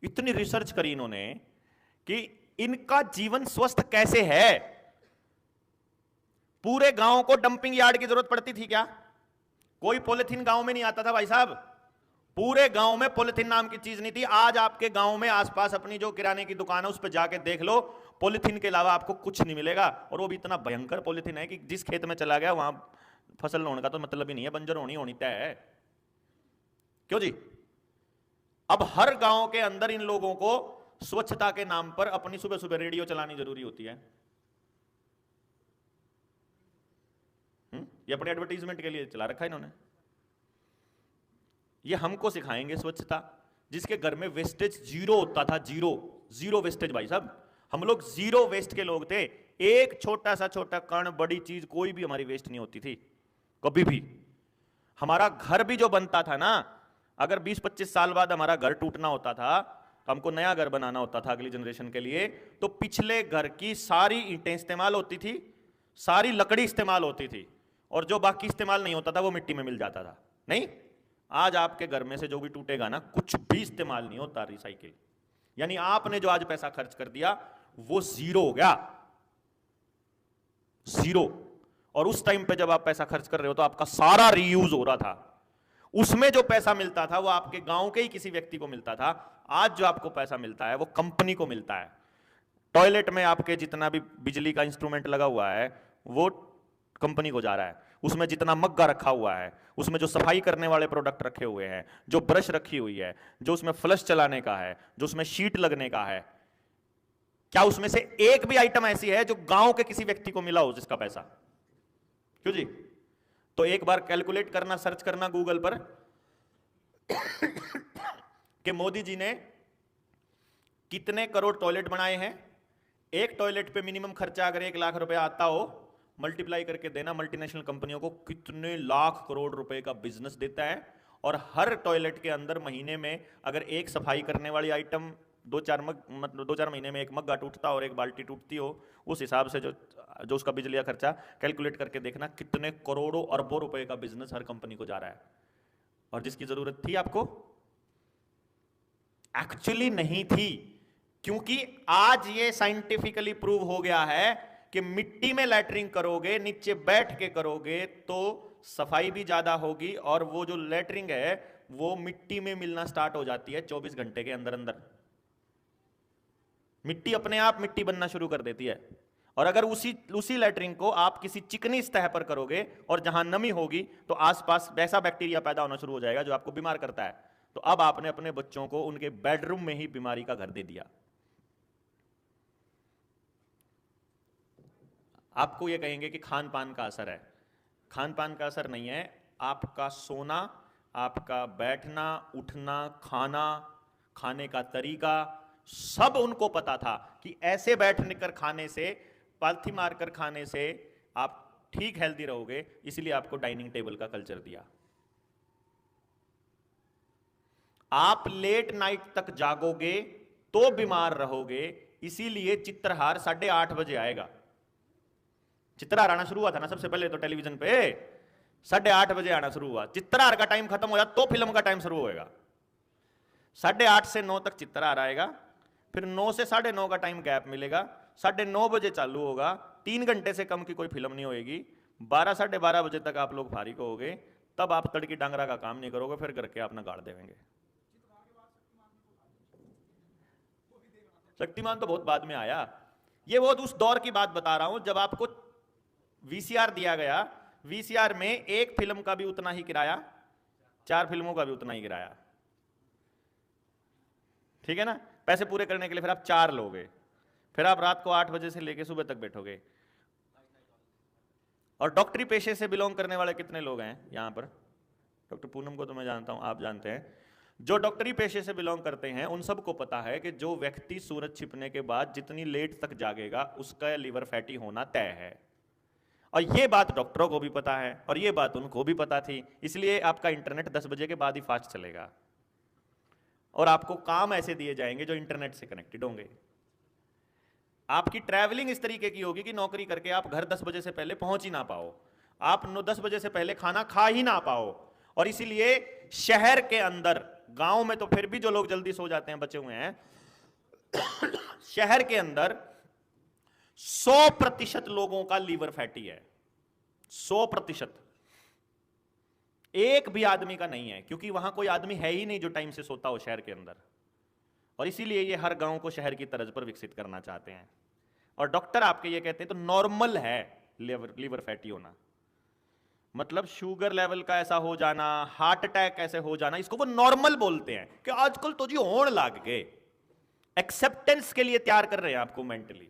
इतनी रिसर्च करी इन्होंने कि इनका जीवन स्वस्थ कैसे है। पूरे गांव को डंपिंग यार्ड की जरूरत पड़ती थी क्या? कोई पॉलिथीन गांव में नहीं आता था भाई साहब। पूरे गांव में पॉलिथीन नाम की चीज नहीं थी। आज आपके गांव में आसपास अपनी जो किराने की दुकान है उस पर जाके देख लो, पॉलिथीन के अलावा आपको कुछ नहीं मिलेगा। और वो भी इतना भयंकर पॉलिथीन है कि जिस खेत में चला गया वहां फसल होने का तो मतलब ही नहीं है, बंजर होनी तय है। क्यों जी? अब हर गांव के अंदर इन लोगों को स्वच्छता के नाम पर अपनी सुबह सुबह रेडियो चलानी जरूरी होती है। ये अपने एडवर्टाइजमेंट के लिए चला रखा है इन्होंने। ये हमको सिखाएंगे स्वच्छता, जिसके घर में वेस्टेज जीरो होता था। जीरो वेस्टेज भाई साहब। हम लोग जीरो वेस्ट के लोग थे। एक छोटा कण, बड़ी चीज कोई भी हमारी वेस्ट नहीं होती थी कभी भी। हमारा घर भी जो बनता था ना, अगर 20-25 साल बाद हमारा घर टूटना होता था, हमको नया घर बनाना होता था अगली जनरेशन के लिए, तो पिछले घर की सारी ईंटें इस्तेमाल होती थी, सारी लकड़ी इस्तेमाल होती थी, और जो बाकी इस्तेमाल नहीं होता था वो मिट्टी में मिल जाता था। नहीं, आज आपके घर में से जो भी टूटेगा ना, कुछ भी इस्तेमाल नहीं होता रिसाइकिल। यानी आपने जो आज पैसा खर्च कर दिया वो जीरो हो गया, जीरो। और उस टाइम पे जब आप पैसा खर्च कर रहे हो तो आपका सारा रीयूज हो रहा था। उसमें जो पैसा मिलता था वो आपके गांव के ही किसी व्यक्ति को मिलता था। आज जो आपको पैसा मिलता है वो कंपनी को मिलता है। टॉयलेट में आपके जितना भी बिजली का इंस्ट्रूमेंट लगा हुआ है वो कंपनी को जा रहा है। उसमें जितना मग्गा रखा हुआ है, उसमें जो सफाई करने वाले प्रोडक्ट रखे हुए हैं, जो ब्रश रखी हुई है, जो उसमें फ्लश चलाने का है, जो उसमें शीट लगने का है, क्या उसमें से एक भी आइटम ऐसी है जो गांव के किसी व्यक्ति को मिला हो जिसका पैसा? क्यों जी? तो एक बार कैलकुलेट करना, सर्च करना गूगल पर कि मोदी जी ने कितने करोड़ टॉयलेट बनाए हैं। एक टॉयलेट पे मिनिमम खर्चा अगर 1 लाख रुपए आता हो, मल्टीप्लाई करके देना मल्टीनेशनल कंपनियों को कितने लाख करोड़ रुपए का बिजनेस देता है। और हर टॉयलेट के अंदर महीने में अगर एक सफाई करने वाली आइटम 2-4 महीने में एक मग्गा टूटता और एक बाल्टी टूटती हो, उस हिसाब से जो उसका बिजली का खर्चा कैलकुलेट करके देखना कितने करोड़ों अरबों रुपए का बिजनेस हर कंपनी को जा रहा है। और जिसकी जरूरत थी आपको, एक्चुअली नहीं थी। क्योंकि आज ये साइंटिफिकली प्रूव हो गया है कि मिट्टी में लैटरिंग करोगे, नीचे बैठ के करोगे तो सफाई भी ज्यादा होगी, और वो जो लैटरिंग है वो मिट्टी में मिलना स्टार्ट हो जाती है 24 घंटे के अंदर अंदर। मिट्टी अपने आप मिट्टी बनना शुरू कर देती है। और अगर उसी लैटरिंग को आप किसी चिकनी सतह पर करोगे और जहां नमी होगी तो आसपास वैसा बैक्टीरिया पैदा होना शुरू हो जाएगा जो आपको बीमार करता है। तो अब आपने अपने बच्चों को उनके बेडरूम में ही बीमारी का घर दे दिया। आपको यह कहेंगे कि खान पान का असर है। खान पान का असर नहीं है, आपका सोना, आपका बैठना, उठना, खाना, खाने का तरीका, सब उनको पता था कि ऐसे बैठने कर खाने से, पालथी मारकर खाने से आप ठीक हेल्दी रहोगे। इसलिए आपको डाइनिंग टेबल का कल्चर दिया। आप लेट नाइट तक जागोगे तो बीमार रहोगे, इसीलिए चित्रहार 8:30 बजे आएगा। चित्रहार आना शुरू हुआ था ना सबसे पहले तो टेलीविजन पे 8:30 बजे आना शुरू हुआ। चित्रहार का टाइम खत्म हो जाए तो फिल्म का टाइम शुरू होएगा। 8:30 से 9 तक चित्रहार आएगा, फिर 9 से 9:30 का टाइम गैप मिलेगा, 9:30 बजे चालू होगा, 3 घंटे से कम की कोई फिल्म नहीं होएगी। 12, 12:30 बजे तक आप लोग फारिग होगे, तब आप तड़की डांगरा का काम नहीं करोगे, फिर करके अपना गाड़ देंगे। शक्तिमान तो बहुत बाद में आया। ये वो उस दौर की बात बता रहा हूं जब आपको वीसीआर दिया गया, वीसीआर में एक फिल्म का भी उतना ही किराया, 4 फिल्मों का भी उतना ही किराया। ठीक है ना? पैसे पूरे करने के लिए फिर आप 4 लोगे, फिर आप रात को 8 बजे से लेके सुबह तक बैठोगे। और डॉक्टरी पेशे से बिलोंग करने वाले कितने लोग हैं यहां पर? डॉक्टर पूनम को तो मैं जानता हूं, आप जानते हैं। जो डॉक्टरी पेशे से बिलोंग करते हैं उन सबको पता है कि जो व्यक्ति सूरज छिपने के बाद जितनी लेट तक जागेगा उसका लिवर फैटी होना तय है। और ये बात डॉक्टरों को भी पता है और ये बात उनको भी पता थी। इसलिए आपका इंटरनेट 10 बजे के बाद ही फास्ट चलेगा और आपको काम ऐसे दिए जाएंगे जो इंटरनेट से कनेक्टेड होंगे। आपकी ट्रैवलिंग इस तरीके की होगी कि नौकरी करके आप घर 10 बजे से पहले पहुंच ही ना पाओ, आप 10 बजे से पहले खाना खा ही ना पाओ। और इसीलिए शहर के अंदर गांव में तो फिर भी जो लोग जल्दी सो जाते हैं बचे हुए हैं, शहर के अंदर 100% लोगों का लीवर फैटी है, 100%। एक भी आदमी का नहीं है, क्योंकि वहां कोई आदमी है ही नहीं जो टाइम से सोता हो शहर के अंदर। और इसीलिए ये हर गांव को शहर की तर्ज पर विकसित करना चाहते हैं। और डॉक्टर आपके ये कहते हैं तो नॉर्मल है लीवर फैटी होना, मतलब शुगर लेवल का ऐसा हो जाना, हार्ट अटैक ऐसे हो जाना, इसको वो नॉर्मल बोलते हैं कि आजकल तो जी होने लग गए। एक्सेप्टेंस के लिए तैयार कर रहे हैं आपको मेंटली।